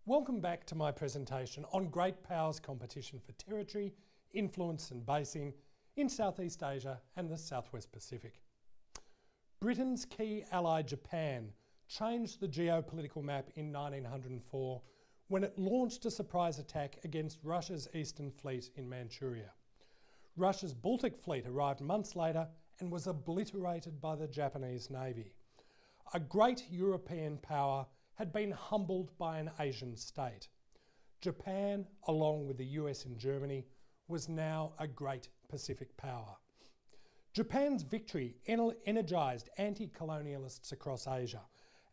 Welcome back to my presentation on great powers competition for territory, influence and basing in Southeast Asia and the Southwest Pacific. Britain's key ally Japan changed the geopolitical map in 1904 when it launched a surprise attack against Russia's Eastern Fleet in Manchuria. Russia's Baltic Fleet arrived months later and was obliterated by the Japanese Navy. A great European power had been humbled by an Asian state. Japan, along with the US and Germany, was now a great Pacific power. Japan's victory energised anti-colonialists across Asia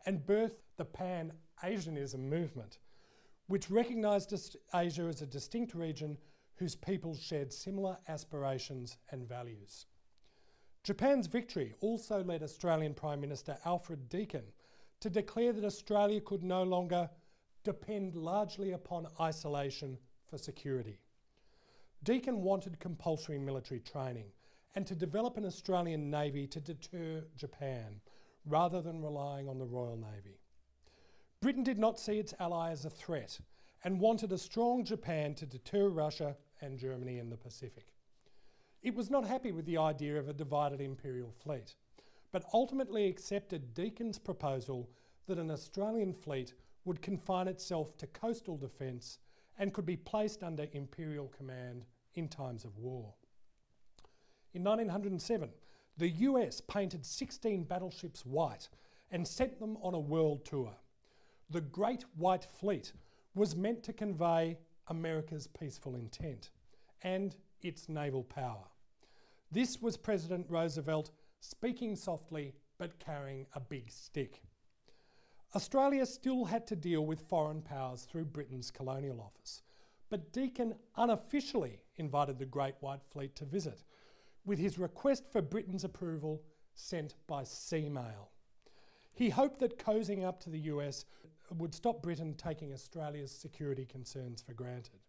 and birthed the Pan-Asianism movement, which recognised Asia as a distinct region whose peoples shared similar aspirations and values. Japan's victory also led Australian Prime Minister Alfred Deakin to declare that Australia could no longer depend largely upon isolation for security. Deakin wanted compulsory military training and to develop an Australian Navy to deter Japan, rather than relying on the Royal Navy. Britain did not see its ally as a threat and wanted a strong Japan to deter Russia and Germany in the Pacific. It was not happy with the idea of a divided imperial fleet, but ultimately accepted Deakin's proposal that an Australian fleet would confine itself to coastal defence and could be placed under imperial command in times of war. In 1907, the US painted 16 battleships white and sent them on a world tour. The Great White Fleet was meant to convey America's peaceful intent and its naval power. This was President Roosevelt speaking softly but carrying a big stick. Australia still had to deal with foreign powers through Britain's Colonial Office, but Deakin unofficially invited the Great White Fleet to visit, with his request for Britain's approval sent by sea mail. He hoped that cozying up to the US would stop Britain taking Australia's security concerns for granted.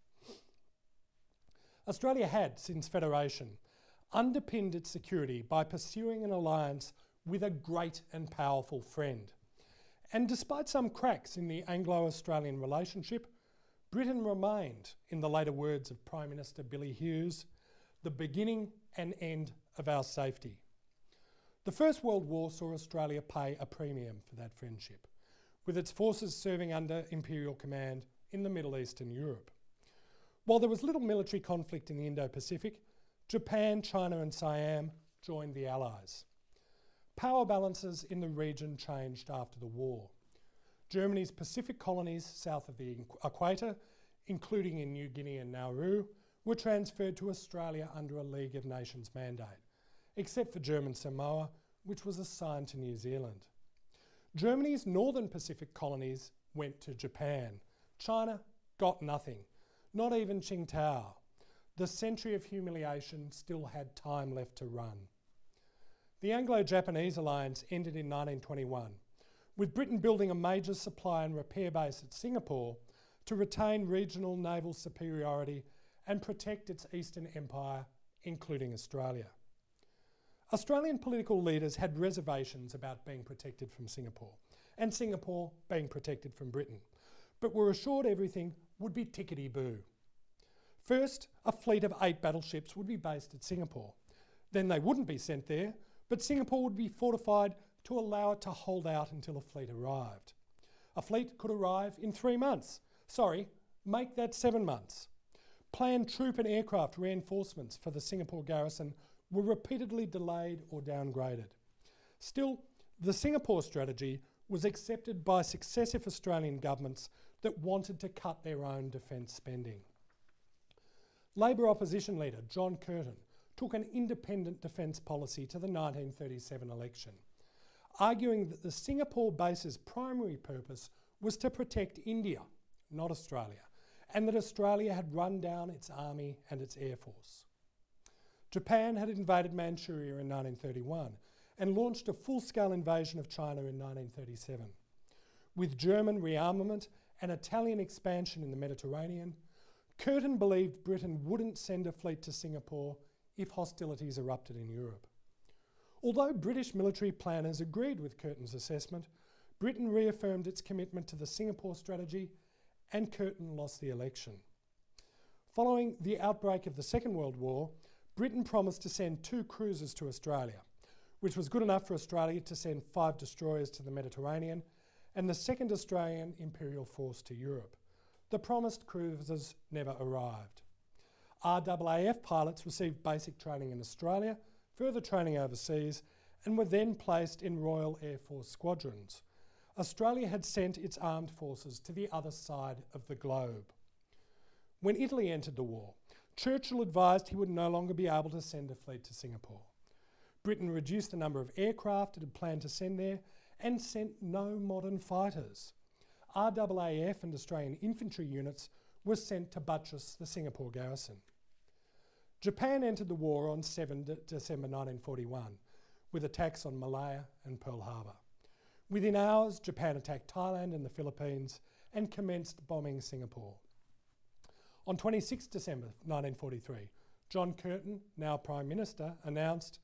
Australia had, since Federation, underpinned its security by pursuing an alliance with a great and powerful friend. And despite some cracks in the Anglo-Australian relationship, Britain remained, in the later words of Prime Minister Billy Hughes, the beginning and end of our safety. The First World War saw Australia pay a premium for that friendship, with its forces serving under imperial command in the Middle East and Europe. While there was little military conflict in the Indo Pacific, Japan, China and Siam joined the Allies. Power balances in the region changed after the war. Germany's Pacific colonies south of the equator, including in New Guinea and Nauru, were transferred to Australia under a League of Nations mandate, except for German Samoa, which was assigned to New Zealand. Germany's northern Pacific colonies went to Japan. China got nothing, not even Qingdao. The century of humiliation still had time left to run. The Anglo-Japanese alliance ended in 1921, with Britain building a major supply and repair base at Singapore to retain regional naval superiority and protect its Eastern Empire, including Australia. Australian political leaders had reservations about being protected from Singapore, and Singapore being protected from Britain, but were assured everything would be tickety-boo. First, a fleet of 8 battleships would be based at Singapore. Then they wouldn't be sent there, but Singapore would be fortified to allow it to hold out until a fleet arrived. A fleet could arrive in 3 months. Sorry, make that 7 months. Planned troop and aircraft reinforcements for the Singapore garrison were repeatedly delayed or downgraded. Still, the Singapore strategy was accepted by successive Australian governments that wanted to cut their own defence spending. Labor opposition leader John Curtin took an independent defence policy to the 1937 election, arguing that the Singapore base's primary purpose was to protect India, not Australia, and that Australia had run down its army and its air force. Japan had invaded Manchuria in 1931 and launched a full-scale invasion of China in 1937. With German rearmament and Italian expansion in the Mediterranean, Curtin believed Britain wouldn't send a fleet to Singapore if hostilities erupted in Europe. Although British military planners agreed with Curtin's assessment, Britain reaffirmed its commitment to the Singapore strategy and Curtin lost the election. Following the outbreak of the Second World War, Britain promised to send 2 cruisers to Australia, which was good enough for Australia to send 5 destroyers to the Mediterranean and the 2nd Australian Imperial Force to Europe. The promised cruisers never arrived. RAAF pilots received basic training in Australia, further training overseas, and were then placed in Royal Air Force squadrons. Australia had sent its armed forces to the other side of the globe. When Italy entered the war, Churchill advised he would no longer be able to send a fleet to Singapore. Britain reduced the number of aircraft it had planned to send there and sent no modern fighters. RAAF and Australian infantry units were sent to buttress the Singapore garrison. Japan entered the war on 7 December 1941 with attacks on Malaya and Pearl Harbor. Within hours, Japan attacked Thailand and the Philippines and commenced bombing Singapore. On 26 December 1943, John Curtin, now Prime Minister, announced,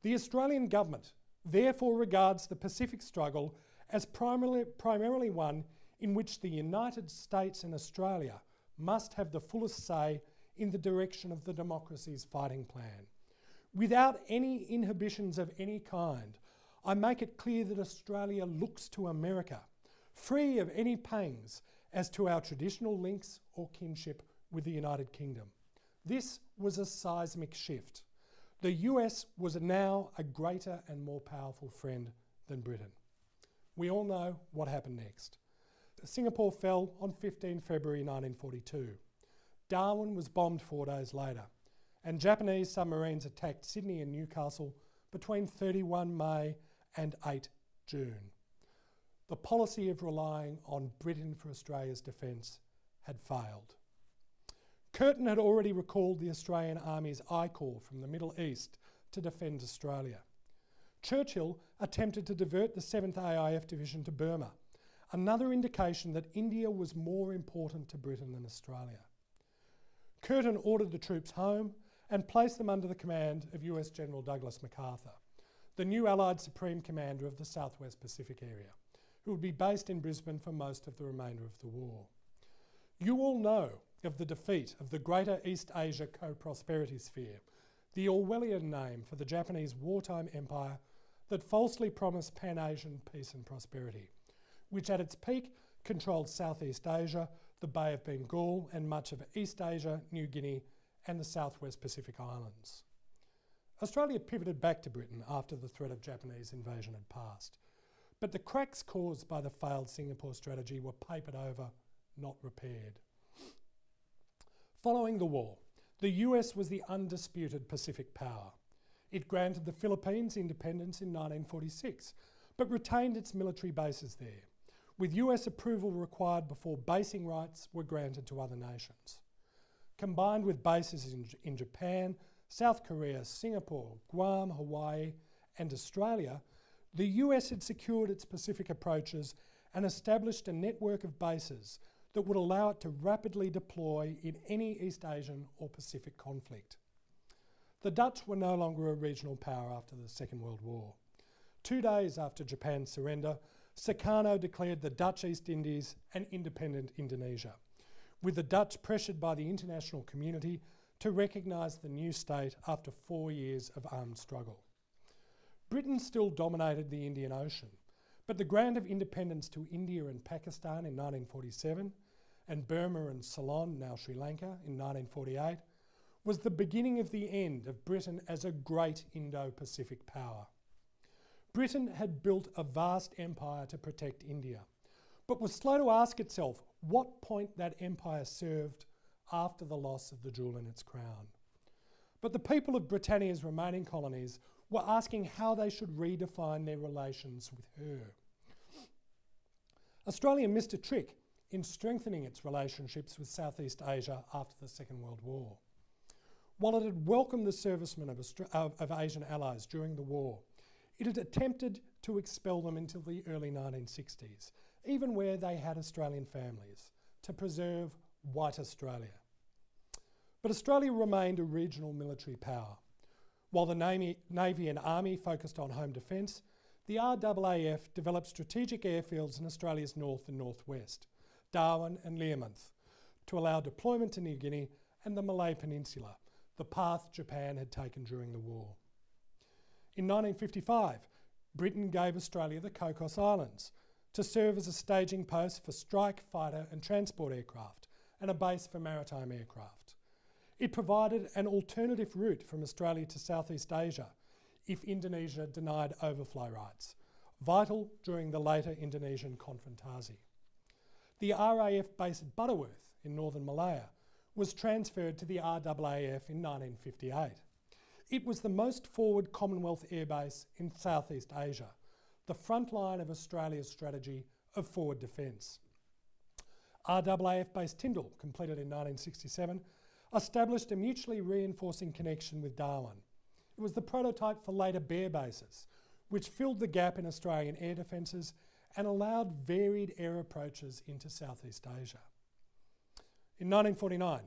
"The Australian government therefore regards the Pacific struggle as primarily one in which the United States and Australia must have the fullest say in the direction of the democracy's fighting plan. Without any inhibitions of any kind, I make it clear that Australia looks to America, free of any pangs as to our traditional links or kinship with the United Kingdom." This was a seismic shift. The US was now a greater and more powerful friend than Britain. We all know what happened next. Singapore fell on 15 February 1942. Darwin was bombed 4 days later, and Japanese submarines attacked Sydney and Newcastle between 31 May and 8 June. The policy of relying on Britain for Australia's defence had failed. Curtin had already recalled the Australian Army's I Corps from the Middle East to defend Australia. Churchill attempted to divert the 7th AIF Division to Burma, another indication that India was more important to Britain than Australia. Curtin ordered the troops home and placed them under the command of US General Douglas MacArthur, the new Allied Supreme Commander of the Southwest Pacific area, who would be based in Brisbane for most of the remainder of the war. You all know of the defeat of the Greater East Asia Co-Prosperity Sphere, the Orwellian name for the Japanese wartime empire that falsely promised Pan-Asian peace and prosperity, which at its peak controlled Southeast Asia, the Bay of Bengal and much of East Asia, New Guinea and the Southwest Pacific Islands. Australia pivoted back to Britain after the threat of Japanese invasion had passed, but the cracks caused by the failed Singapore strategy were papered over, not repaired. Following the war, the US was the undisputed Pacific power. It granted the Philippines independence in 1946, but retained its military bases there, with US approval required before basing rights were granted to other nations. Combined with bases in Japan, South Korea, Singapore, Guam, Hawaii and Australia, the US had secured its Pacific approaches and established a network of bases that would allow it to rapidly deploy in any East Asian or Pacific conflict. The Dutch were no longer a regional power after the Second World War. 2 days after Japan's surrender, Sukarno declared the Dutch East Indies an independent Indonesia, with the Dutch pressured by the international community to recognise the new state after 4 years of armed struggle. Britain still dominated the Indian Ocean, but the grant of independence to India and Pakistan in 1947 and Burma and Ceylon, now Sri Lanka, in 1948 was the beginning of the end of Britain as a great Indo-Pacific power. Britain had built a vast empire to protect India, but was slow to ask itself what point that empire served after the loss of the jewel in its crown. But the people of Britannia's remaining colonies were asking how they should redefine their relations with her. Australia missed a trick in strengthening its relationships with Southeast Asia after the Second World War. While it had welcomed the servicemen of Asian allies during the war, it had attempted to expel them until the early 1960s, even where they had Australian families, to preserve white Australia. But Australia remained a regional military power. While the Navy and Army focused on home defence, the RAAF developed strategic airfields in Australia's north and northwest, Darwin and Learmonth, to allow deployment to New Guinea and the Malay Peninsula, the path Japan had taken during the war. In 1955, Britain gave Australia the Cocos Islands to serve as a staging post for strike, fighter and transport aircraft and a base for maritime aircraft. It provided an alternative route from Australia to Southeast Asia if Indonesia denied overflow rights, vital during the later Indonesian Konfrontasi. The RAF base at Butterworth in northern Malaya was transferred to the RAAF in 1958. It was the most forward Commonwealth airbase in Southeast Asia, the front line of Australia's strategy of forward defence. RAAF base Tyndall, completed in 1967, established a mutually reinforcing connection with Darwin. It was the prototype for later Bear bases, which filled the gap in Australian air defences and allowed varied air approaches into Southeast Asia. In 1949,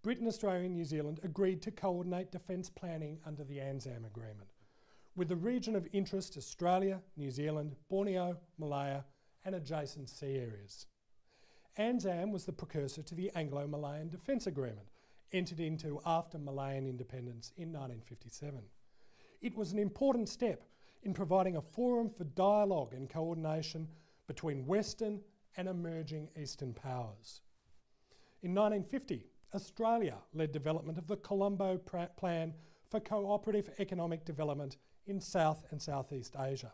Britain, Australia and New Zealand agreed to coordinate defence planning under the ANZAM Agreement, with the region of interest Australia, New Zealand, Borneo, Malaya and adjacent sea areas. ANZAM was the precursor to the Anglo-Malayan Defence Agreement, entered into after Malayan independence in 1957. It was an important step in providing a forum for dialogue and coordination between Western and emerging Eastern powers. In 1950, Australia led development of the Colombo Plan for Cooperative Economic Development in South and Southeast Asia,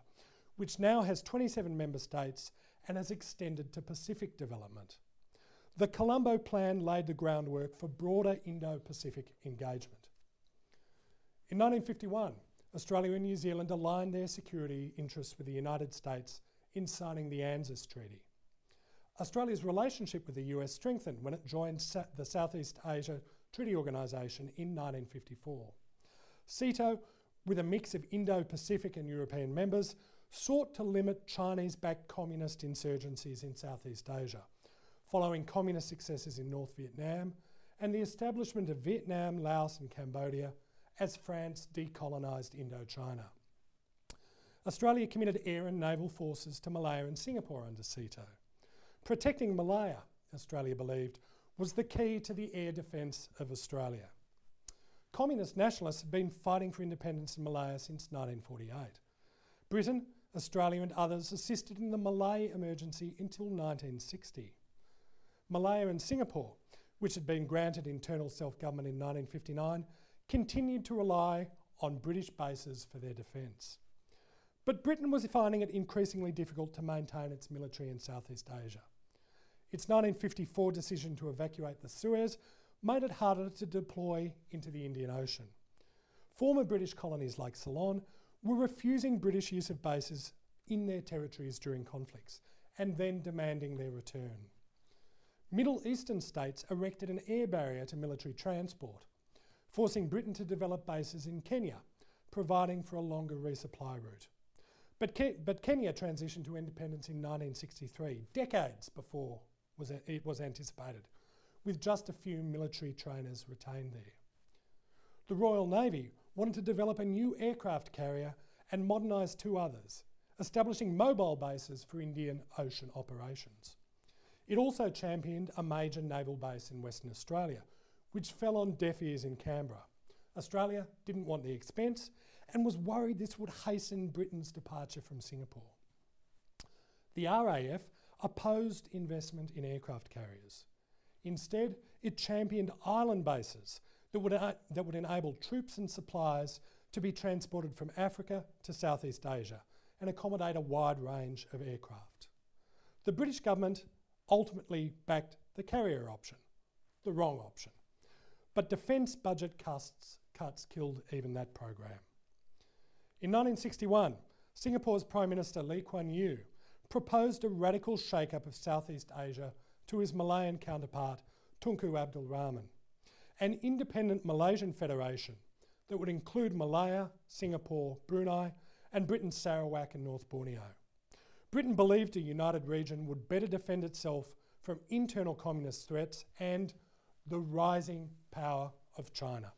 which now has 27 member states and has extended to Pacific development. The Colombo Plan laid the groundwork for broader Indo Pacific engagement. In 1951, Australia and New Zealand aligned their security interests with the United States in signing the ANZUS Treaty. Australia's relationship with the US strengthened when it joined the Southeast Asia Treaty Organisation in 1954. CETO, with a mix of Indo-Pacific and European members, sought to limit Chinese-backed communist insurgencies in Southeast Asia, following communist successes in North Vietnam and the establishment of Vietnam, Laos and Cambodia as France decolonised Indochina. Australia committed air and naval forces to Malaya and Singapore under CETO. Protecting Malaya, Australia believed, was the key to the air defence of Australia. Communist nationalists had been fighting for independence in Malaya since 1948. Britain, Australia and others assisted in the Malay emergency until 1960. Malaya and Singapore, which had been granted internal self-government in 1959, continued to rely on British bases for their defence. But Britain was finding it increasingly difficult to maintain its military in Southeast Asia. Its 1954 decision to evacuate the Suez made it harder to deploy into the Indian Ocean. Former British colonies like Ceylon were refusing British use of bases in their territories during conflicts and then demanding their return. Middle Eastern states erected an air barrier to military transport, forcing Britain to develop bases in Kenya, providing for a longer resupply route. But Kenya transitioned to independence in 1963, decades before it was anticipated, with just a few military trainers retained there. The Royal Navy wanted to develop a new aircraft carrier and modernise two others, establishing mobile bases for Indian Ocean operations. It also championed a major naval base in Western Australia, which fell on deaf ears in Canberra. Australia didn't want the expense and was worried this would hasten Britain's departure from Singapore. The RAF opposed investment in aircraft carriers. Instead, it championed island bases that would enable troops and supplies to be transported from Africa to Southeast Asia and accommodate a wide range of aircraft. The British government ultimately backed the carrier option, the wrong option. But defence budget cuts killed even that program. In 1961, Singapore's Prime Minister Lee Kuan Yew proposed a radical shake-up of Southeast Asia to his Malayan counterpart, Tunku Abdul Rahman, an independent Malaysian federation that would include Malaya, Singapore, Brunei, and Britain's Sarawak and North Borneo. Britain believed a united region would better defend itself from internal communist threats and the rising power of China.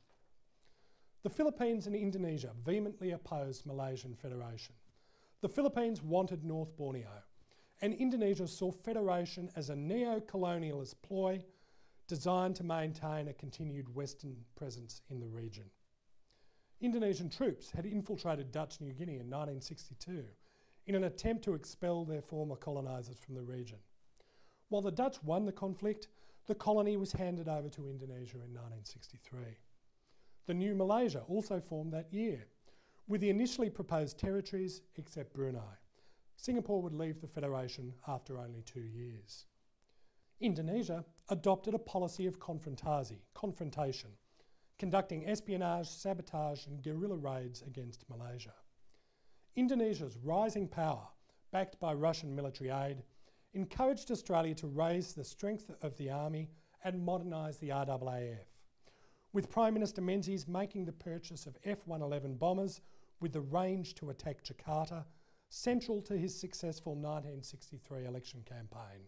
The Philippines and Indonesia vehemently opposed Malaysian Federation. The Philippines wanted North Borneo, and Indonesia saw federation as a neo-colonialist ploy designed to maintain a continued Western presence in the region. Indonesian troops had infiltrated Dutch New Guinea in 1962 in an attempt to expel their former colonisers from the region. While the Dutch won the conflict, the colony was handed over to Indonesia in 1963. The new Malaysia also formed that year, with the initially proposed territories except Brunei. Singapore would leave the Federation after only 2 years. Indonesia adopted a policy of confrontation, conducting espionage, sabotage and guerrilla raids against Malaysia. Indonesia's rising power, backed by Russian military aid, encouraged Australia to raise the strength of the army and modernise the RAAF, with Prime Minister Menzies making the purchase of F-111 bombers with the range to attack Jakarta, central to his successful 1963 election campaign.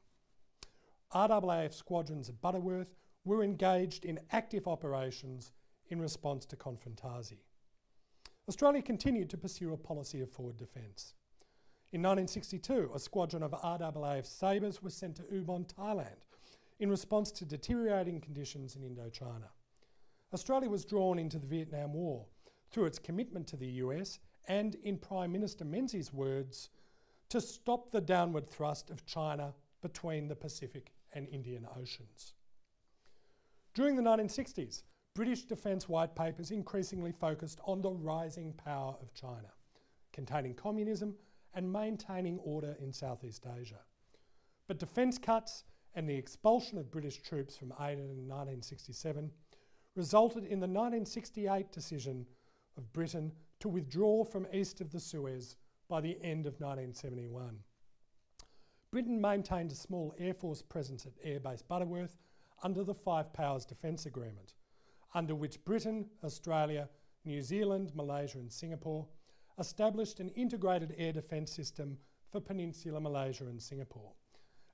RAAF squadrons at Butterworth were engaged in active operations in response to confrontasi. Australia continued to pursue a policy of forward defence. In 1962, a squadron of RAAF Sabres was sent to Ubon, Thailand, in response to deteriorating conditions in Indochina. Australia was drawn into the Vietnam War through its commitment to the US and, in Prime Minister Menzies' words, to stop the downward thrust of China between the Pacific and Indian Oceans. During the 1960s, British defence white papers increasingly focused on the rising power of China, containing communism and maintaining order in Southeast Asia. But defence cuts and the expulsion of British troops from Aden in 1967 resulted in the 1968 decision of Britain to withdraw from east of the Suez by the end of 1971. Britain maintained a small Air Force presence at Airbase Butterworth under the Five Powers Defence Agreement, under which Britain, Australia, New Zealand, Malaysia and Singapore established an integrated air defence system for Peninsular Malaysia and Singapore,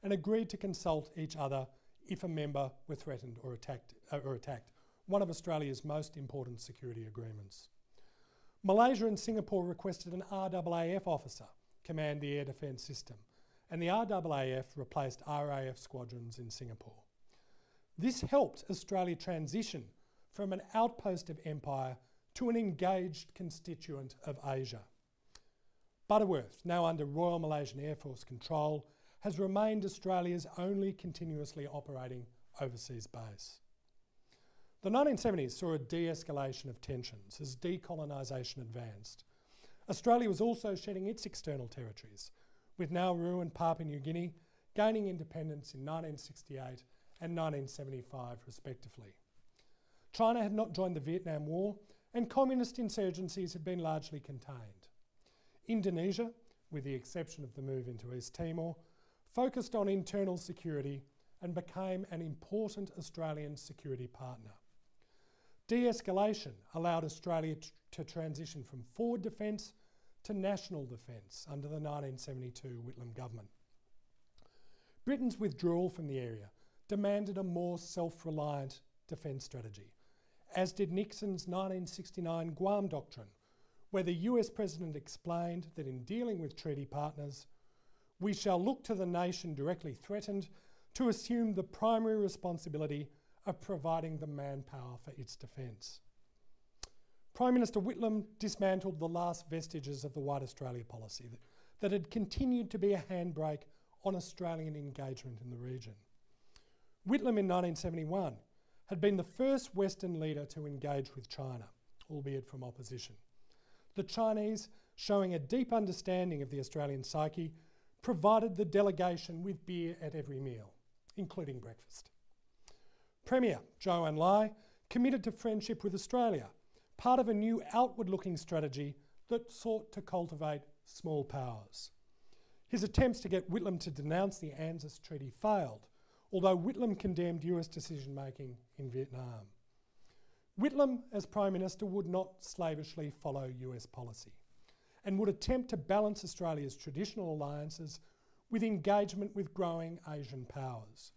and agreed to consult each other if a member were threatened or attacked, one of Australia's most important security agreements. Malaysia and Singapore requested an RAAF officer command the air defence system, and the RAAF replaced RAF squadrons in Singapore. This helped Australia transition from an outpost of empire to an engaged constituent of Asia. Butterworth, now under Royal Malaysian Air Force control, has remained Australia's only continuously operating overseas base. The 1970s saw a de-escalation of tensions as decolonisation advanced. Australia was also shedding its external territories, with Nauru and Papua New Guinea gaining independence in 1968 and 1975 respectively. China had not joined the Vietnam War, and communist insurgencies had been largely contained. Indonesia, with the exception of the move into East Timor, focused on internal security and became an important Australian security partner. De-escalation allowed Australia to transition from forward defence to national defence under the 1972 Whitlam government. Britain's withdrawal from the area demanded a more self-reliant defence strategy, as did Nixon's 1969 Guam Doctrine, where the US President explained that in dealing with treaty partners, we shall look to the nation directly threatened to assume the primary responsibility of providing the manpower for its defence. Prime Minister Whitlam dismantled the last vestiges of the White Australia policy that had continued to be a handbrake on Australian engagement in the region. Whitlam in 1971 had been the first Western leader to engage with China, albeit from opposition. The Chinese, showing a deep understanding of the Australian psyche, provided the delegation with beer at every meal, including breakfast. Premier Zhou Enlai committed to friendship with Australia, part of a new outward-looking strategy that sought to cultivate small powers. His attempts to get Whitlam to denounce the ANZUS Treaty failed, although Whitlam condemned US decision-making in Vietnam. Whitlam, as Prime Minister, would not slavishly follow US policy and would attempt to balance Australia's traditional alliances with engagement with growing Asian powers.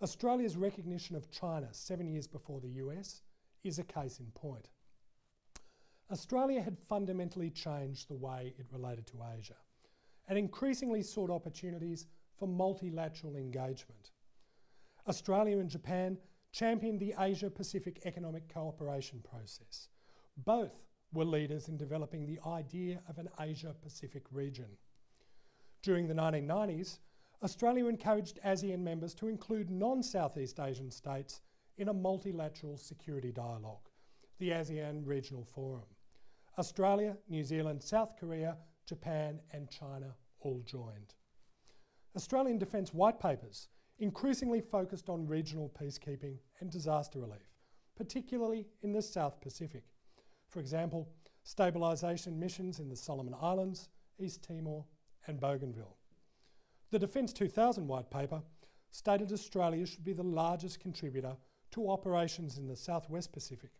Australia's recognition of China 7 years before the US is a case in point. Australia had fundamentally changed the way it related to Asia, and increasingly sought opportunities for multilateral engagement. Australia and Japan championed the Asia-Pacific Economic Cooperation process. Both were leaders in developing the idea of an Asia-Pacific region. During the 1990s, Australia encouraged ASEAN members to include non-Southeast Asian states in a multilateral security dialogue, the ASEAN Regional Forum. Australia, New Zealand, South Korea, Japan and China all joined. Australian defence white papers increasingly focused on regional peacekeeping and disaster relief, particularly in the South Pacific. For example, stabilisation missions in the Solomon Islands, East Timor and Bougainville. The Defence 2000 white paper stated Australia should be the largest contributor to operations in the Southwest Pacific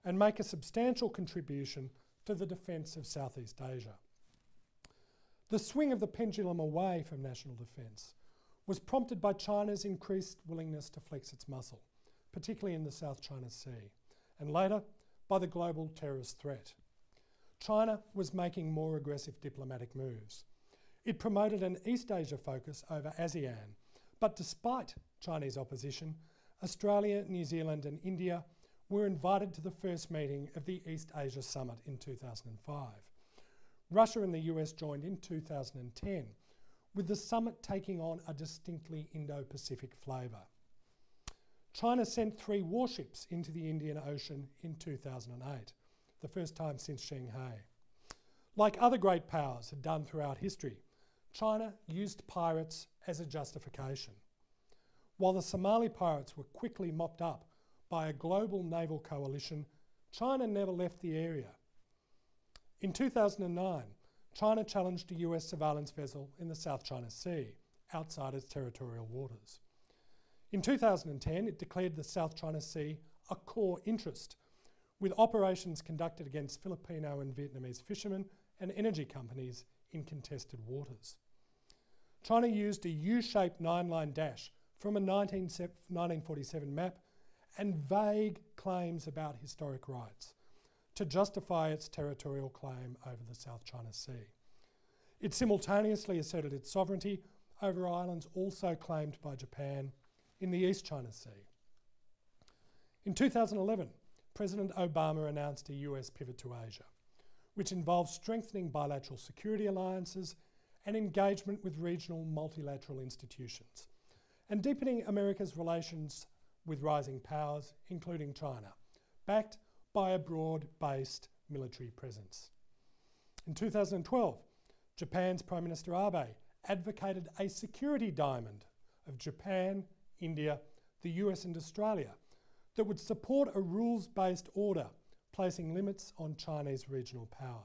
and make a substantial contribution to the defence of Southeast Asia. The swing of the pendulum away from national defence was prompted by China's increased willingness to flex its muscle, particularly in the South China Sea, and later by the global terrorist threat. China was making more aggressive diplomatic moves. It promoted an East Asia focus over ASEAN, but despite Chinese opposition, Australia, New Zealand and India were invited to the first meeting of the East Asia Summit in 2005. Russia and the US joined in 2010, with the summit taking on a distinctly Indo-Pacific flavour. China sent 3 warships into the Indian Ocean in 2008, the first time since Shanghai. Like other great powers had done throughout history, China used pirates as a justification. While the Somali pirates were quickly mopped up by a global naval coalition, China never left the area. In 2009, China challenged a US surveillance vessel in the South China Sea, outside its territorial waters. In 2010, it declared the South China Sea a core interest, with operations conducted against Filipino and Vietnamese fishermen and energy companies in contested waters. China used a U-shaped 9-line dash from a 1947 map and vague claims about historic rights to justify its territorial claim over the South China Sea. It simultaneously asserted its sovereignty over islands also claimed by Japan in the East China Sea. In 2011, President Obama announced a US pivot to Asia, which involves strengthening bilateral security alliances and engagement with regional multilateral institutions, and deepening America's relations with rising powers, including China, backed by a broad-based military presence. In 2012, Japan's Prime Minister Abe advocated a security diamond of Japan, India, the US and Australia that would support a rules-based order placing limits on Chinese regional power.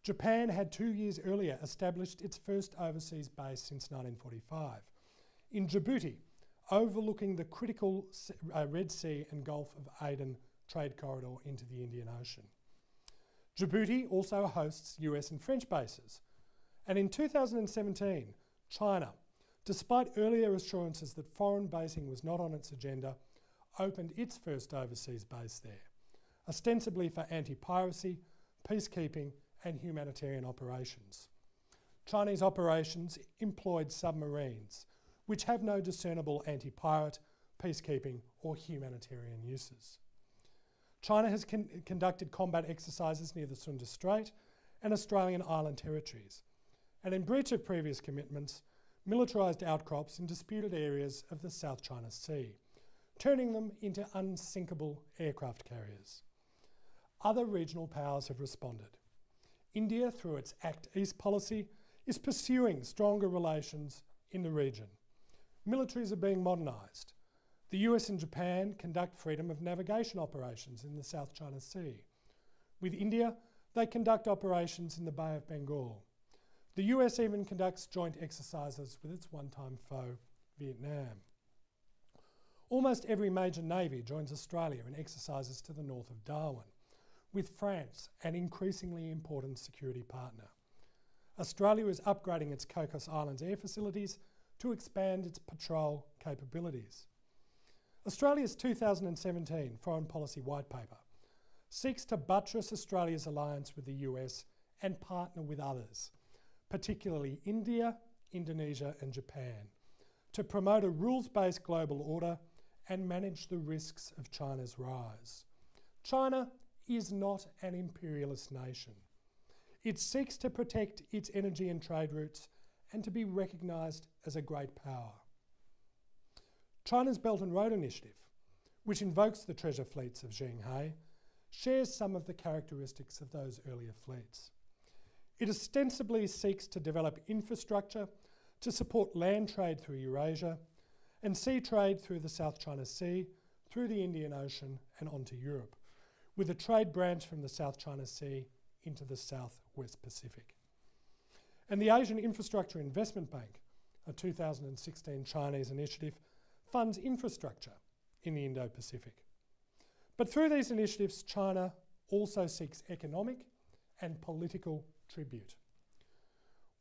Japan had 2 years earlier established its first overseas base since 1945 in Djibouti, overlooking the critical Red Sea and Gulf of Aden trade corridor into the Indian Ocean. Djibouti also hosts US and French bases, and in 2017, China, despite earlier assurances that foreign basing was not on its agenda, opened its first overseas base there, ostensibly for anti-piracy, peacekeeping and humanitarian operations. Chinese operations employed submarines, which have no discernible anti-pirate, peacekeeping or humanitarian uses. China has conducted combat exercises near the Sunda Strait and Australian island territories, and in breach of previous commitments, militarised outcrops in disputed areas of the South China Sea, turning them into unsinkable aircraft carriers. Other regional powers have responded. India, through its Act East policy, is pursuing stronger relations in the region. Militaries are being modernised. The US and Japan conduct freedom of navigation operations in the South China Sea. With India, they conduct operations in the Bay of Bengal. The US even conducts joint exercises with its one-time foe, Vietnam. Almost every major navy joins Australia in exercises to the north of Darwin, with France an increasingly important security partner. Australia is upgrading its Cocos Islands air facilities to expand its patrol capabilities. Australia's 2017 Foreign Policy White Paper seeks to buttress Australia's alliance with the US and partner with others, particularly India, Indonesia and Japan, to promote a rules-based global order and manage the risks of China's rise. China is not an imperialist nation. It seeks to protect its energy and trade routes and to be recognised as a great power. China's Belt and Road Initiative, which invokes the treasure fleets of Zheng-He, shares some of the characteristics of those earlier fleets. It ostensibly seeks to develop infrastructure to support land trade through Eurasia and sea trade through the South China Sea, through the Indian Ocean and onto Europe, with a trade branch from the South China Sea into the Southwest Pacific. And the Asian Infrastructure Investment Bank, a 2016 Chinese initiative, funds infrastructure in the Indo Pacific. But through these initiatives, China also seeks economic and political tribute.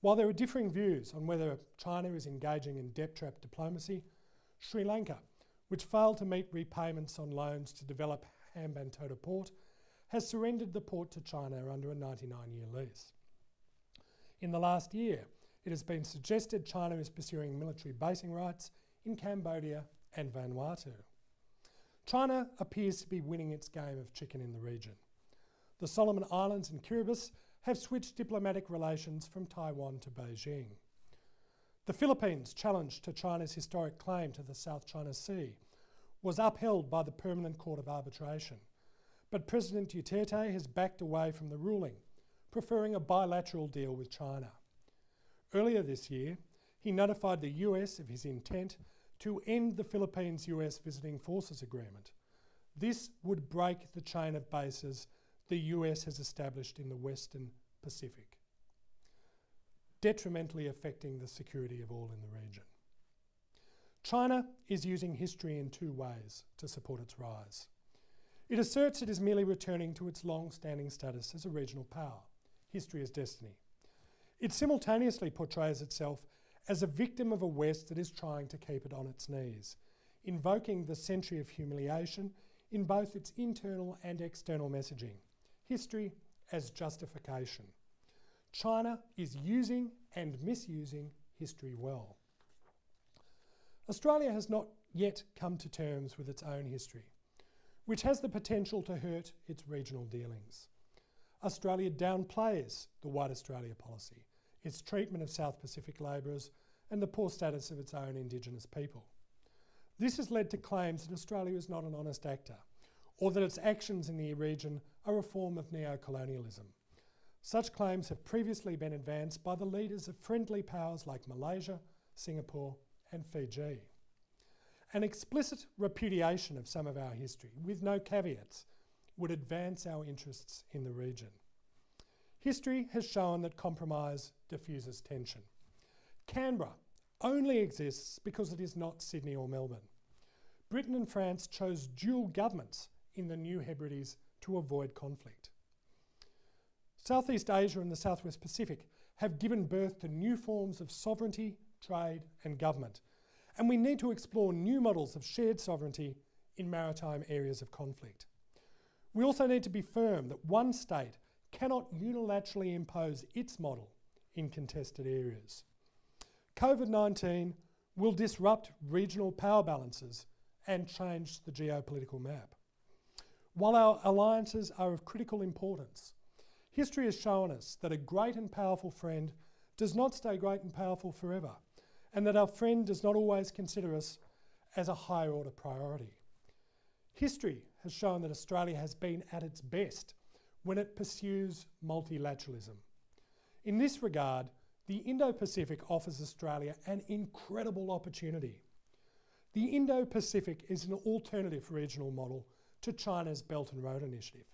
While there are differing views on whether China is engaging in debt trap diplomacy, Sri Lanka, which failed to meet repayments on loans to develop Hambantota Port, has surrendered the port to China under a 99-year lease. In the last year, it has been suggested China is pursuing military basing rights in Cambodia and Vanuatu. China appears to be winning its game of chicken in the region. The Solomon Islands and Kiribati have switched diplomatic relations from Taiwan to Beijing. The Philippines' challenge to China's historic claim to the South China Sea was upheld by the Permanent Court of Arbitration, but President Duterte has backed away from the ruling, preferring a bilateral deal with China. Earlier this year, he notified the US of his intent to end the Philippines-US Visiting Forces Agreement. This would break the chain of bases the US has established in the Western Pacific, detrimentally affecting the security of all in the region. China is using history in two ways to support its rise. It asserts it is merely returning to its long-standing status as a regional power. History is destiny. It simultaneously portrays itself as a victim of a West that is trying to keep it on its knees, invoking the century of humiliation in both its internal and external messaging. History as justification. China is using and misusing history well. Australia has not yet come to terms with its own history, which has the potential to hurt its regional dealings. Australia downplays the White Australia policy, its treatment of South Pacific labourers and the poor status of its own Indigenous people. This has led to claims that Australia is not an honest actor, or that its actions in the region are a form of neo-colonialism. Such claims have previously been advanced by the leaders of friendly powers like Malaysia, Singapore and Fiji. An explicit repudiation of some of our history, with no caveats, would advance our interests in the region. History has shown that compromise diffuses tension. Canberra only exists because it is not Sydney or Melbourne. Britain and France chose dual governments in the New Hebrides to avoid conflict. Southeast Asia and the Southwest Pacific have given birth to new forms of sovereignty, trade and government, and we need to explore new models of shared sovereignty in maritime areas of conflict. We also need to be firm that one state cannot unilaterally impose its model in contested areas. COVID-19 will disrupt regional power balances and change the geopolitical map. While our alliances are of critical importance, history has shown us that a great and powerful friend does not stay great and powerful forever, and that our friend does not always consider us as a higher order priority. History has shown that Australia has been at its best when it pursues multilateralism. In this regard, the Indo-Pacific offers Australia an incredible opportunity. The Indo-Pacific is an alternative regional model to China's Belt and Road Initiative.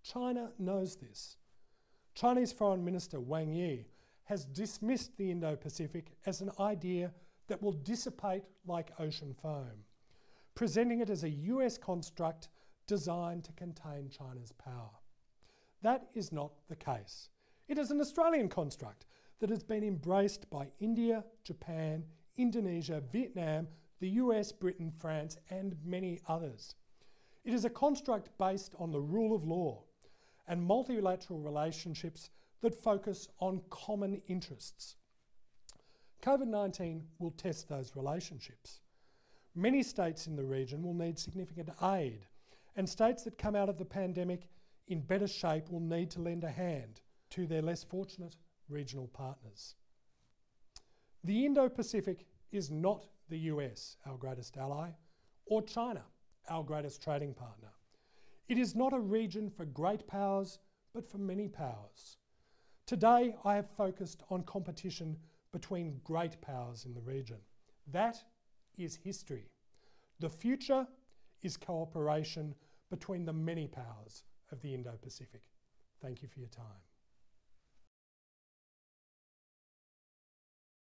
China knows this. Chinese Foreign Minister Wang Yi has dismissed the Indo-Pacific as an idea that will dissipate like ocean foam, presenting it as a US construct designed to contain China's power. That is not the case. It is an Australian construct that has been embraced by India, Japan, Indonesia, Vietnam, the US, Britain, France, and many others. It is a construct based on the rule of law and multilateral relationships that focus on common interests. COVID-19 will test those relationships. Many states in the region will need significant aid, and states that come out of the pandemic in better shape will need to lend a hand to their less fortunate regional partners. The Indo Pacific is not the US, our greatest ally, or China, our greatest trading partner. It is not a region for great powers, but for many powers. Today, I have focused on competition between great powers in the region. That is history. The future is cooperation between the many powers of the Indo Pacific. Thank you for your time.